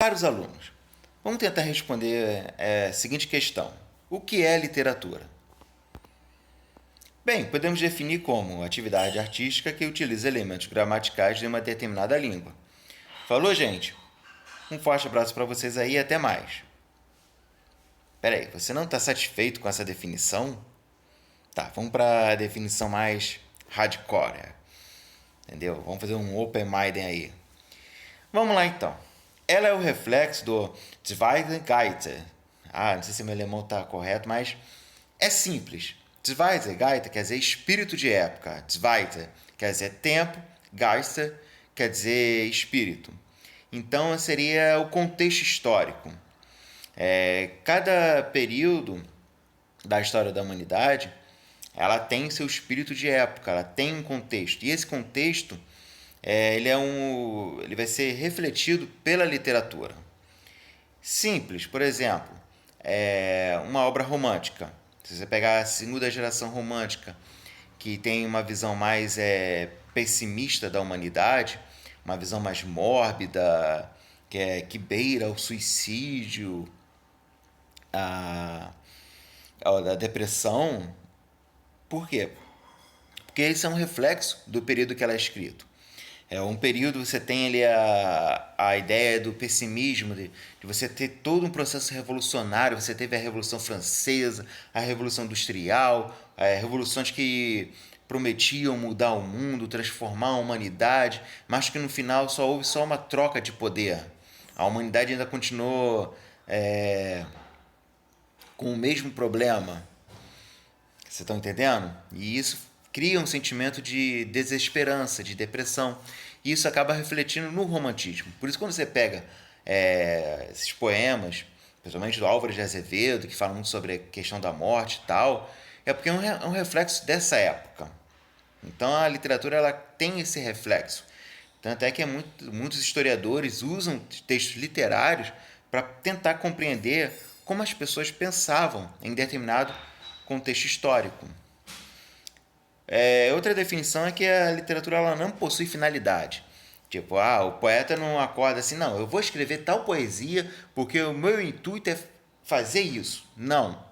Caros alunos, vamos tentar responder a seguinte questão: o que é literatura? Bem, podemos definir como atividade artística que utiliza elementos gramaticais de uma determinada língua. Falou, gente? Um forte abraço para vocês aí e até mais. Peraí, você não está satisfeito com essa definição? Tá, vamos para a definição mais hardcore, entendeu? Vamos fazer um open mind aí. Vamos lá então. Ela é o reflexo do Zweite. Não sei se meu alemão está correto, mas é simples. Zweite quer dizer espírito de época. Zweite quer dizer tempo. Geister quer dizer espírito. Então seria o contexto histórico. Cada período da história da humanidade, ela tem seu espírito de época, ela tem um contexto. E esse contexto ele vai ser refletido pela literatura. Simples, por exemplo, uma obra romântica. Se você pegar a segunda geração romântica, que tem uma visão mais pessimista da humanidade, uma visão mais mórbida, que beira o suicídio, a depressão. Por quê? Porque isso é um reflexo do período que ela é escrito. Um período você tem ali a ideia do pessimismo, de você ter todo um processo revolucionário. Você teve a Revolução Francesa, a Revolução Industrial, revoluções que prometiam mudar o mundo, transformar a humanidade, mas que no final só houve uma troca de poder. A humanidade ainda continuou com o mesmo problema. Vocês estão entendendo? E isso cria um sentimento de desesperança, de depressão. E isso acaba refletindo no romantismo. Por isso, quando você pega esses poemas, principalmente do Álvares de Azevedo, que fala muito sobre a questão da morte e tal, é porque é um reflexo dessa época. Então, a literatura ela tem esse reflexo. Tanto é que muitos historiadores usam textos literários para tentar compreender como as pessoas pensavam em determinado contexto histórico. Outra definição é que a literatura ela não possui finalidade. Tipo, o poeta não acorda assim, não, eu vou escrever tal poesia porque o meu intuito é fazer isso. Não.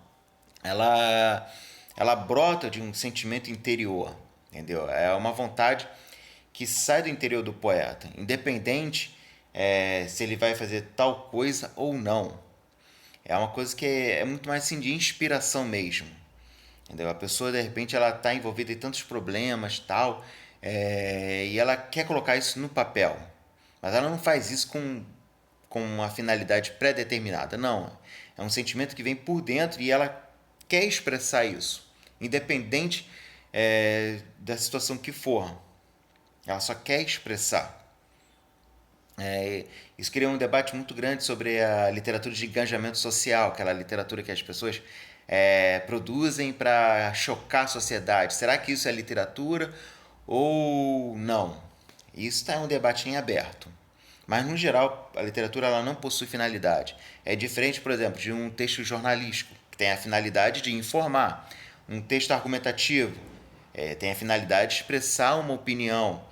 Ela brota de um sentimento interior, entendeu? É uma vontade que sai do interior do poeta, independente se ele vai fazer tal coisa ou não. É uma coisa que é muito mais assim de inspiração mesmo. Entendeu? A pessoa, de repente, ela está envolvida em tantos problemas tal, e ela quer colocar isso no papel. Mas ela não faz isso com uma finalidade pré-determinada. Não. É um sentimento que vem por dentro e ela quer expressar isso. Independente da situação que for. Ela só quer expressar. Isso cria um debate muito grande sobre a literatura de engajamento social, aquela literatura que as pessoas produzem para chocar a sociedade. Será que isso é literatura ou não? Isso está um debate em aberto. Mas, no geral, a literatura ela não possui finalidade. É diferente, por exemplo, de um texto jornalístico, que tem a finalidade de informar. Um texto argumentativo tem a finalidade de expressar uma opinião.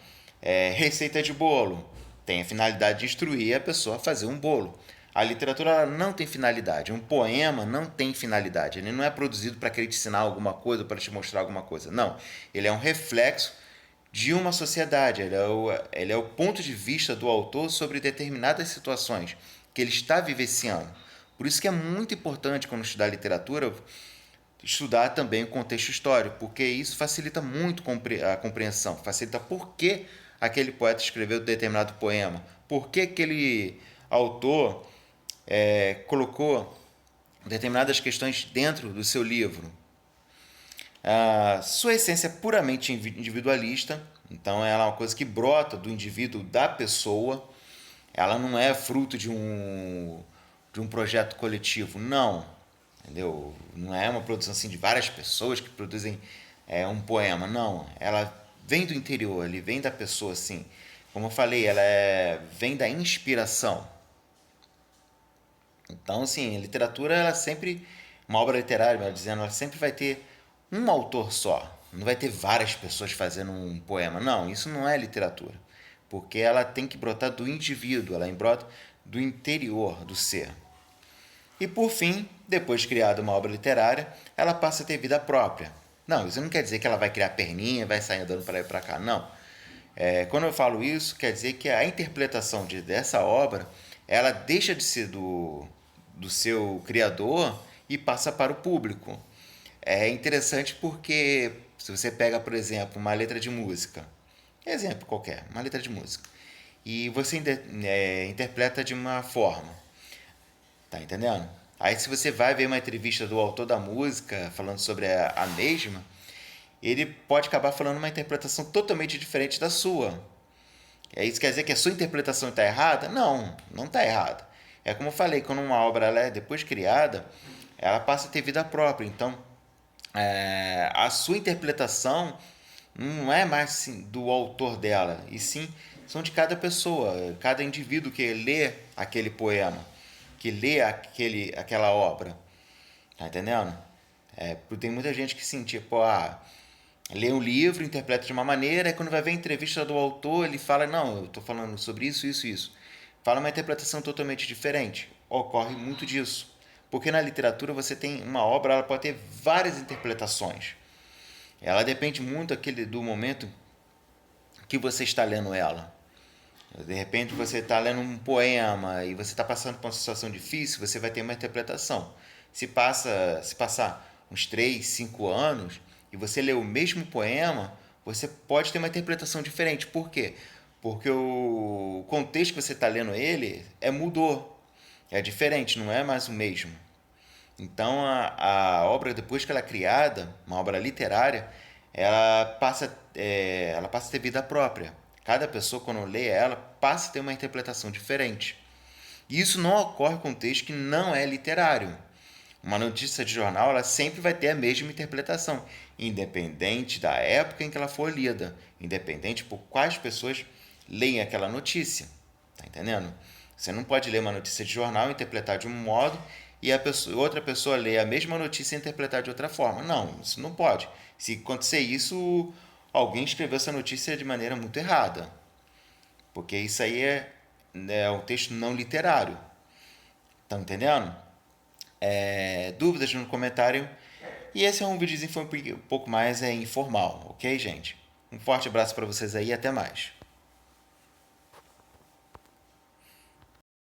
Receita de bolo tem a finalidade de instruir a pessoa a fazer um bolo. A literatura ela não tem finalidade. Um poema não tem finalidade. Ele não é produzido para querer te ensinar alguma coisa, para te mostrar alguma coisa. Não. Ele é um reflexo de uma sociedade. Ele é o ponto de vista do autor sobre determinadas situações que ele está vivenciando. Por isso que é muito importante, quando estudar literatura, estudar também o contexto histórico, porque isso facilita muito a compreensão. Facilita por que aquele poeta escreveu determinado poema, por que aquele autor colocou determinadas questões dentro do seu livro. Sua essência é puramente individualista, então ela é uma coisa que brota do indivíduo, da pessoa. Ela não é fruto de um projeto coletivo, não. Entendeu? Não é uma produção assim, de várias pessoas que produzem um poema, não. Ela vem do interior, ele vem da pessoa, assim. Como eu falei, ela vem da inspiração. Então, assim, a literatura, ela sempre, uma obra literária, melhor dizendo, ela sempre vai ter um autor só. Não vai ter várias pessoas fazendo um poema. Não, isso não é literatura. Porque ela tem que brotar do indivíduo, ela brota do interior do ser. E por fim, depois de criada uma obra literária, ela passa a ter vida própria. Não, isso não quer dizer que ela vai criar perninha, vai sair andando para lá e para cá, não. Quando eu falo isso, quer dizer que a interpretação dessa obra, ela deixa de ser do seu criador e passa para o público. É interessante porque se você pega, por exemplo, uma letra de música, exemplo qualquer, uma letra de música, e você interpreta de uma forma, tá entendendo? Aí se você vai ver uma entrevista do autor da música falando sobre a mesma, ele pode acabar falando uma interpretação totalmente diferente da sua. Isso quer dizer que a sua interpretação está errada? Não, não está errada. É como eu falei, quando uma obra ela é depois criada, ela passa a ter vida própria. Então, a sua interpretação não é mais assim, do autor dela, e sim são de cada pessoa, cada indivíduo que lê aquele poema, que lê aquela obra. Tá entendendo? Tem muita gente que sentia, lê um livro, interpreta de uma maneira, e quando vai ver a entrevista do autor, ele fala, não, eu estou falando sobre isso, isso, isso. Fala uma interpretação totalmente diferente. Ocorre muito disso. Porque na literatura você tem uma obra, ela pode ter várias interpretações. Ela depende muito do momento que você está lendo ela. De repente você está lendo um poema e você está passando por uma situação difícil, você vai ter uma interpretação. Se passar uns 3, 5 anos e você lê o mesmo poema, você pode ter uma interpretação diferente. Por quê? Porque o contexto que você está lendo ele mudou. É diferente, não é mais o mesmo. Então a obra, depois que ela é criada, uma obra literária, ela passa a ter vida própria. Cada pessoa, quando lê ela, passa a ter uma interpretação diferente. E isso não ocorre com um texto que não é literário. Uma notícia de jornal ela sempre vai ter a mesma interpretação, independente da época em que ela for lida, independente por quais pessoas leem aquela notícia. Tá entendendo? Você não pode ler uma notícia de jornal e interpretar de um modo e outra pessoa ler a mesma notícia e interpretar de outra forma. Não, isso não pode. Se acontecer isso, alguém escreveu essa notícia de maneira muito errada. Porque isso aí é um texto não literário. Tá entendendo? Dúvidas no comentário. E esse é um videozinho que foi um pouco mais informal, ok, gente? Um forte abraço para vocês aí e até mais.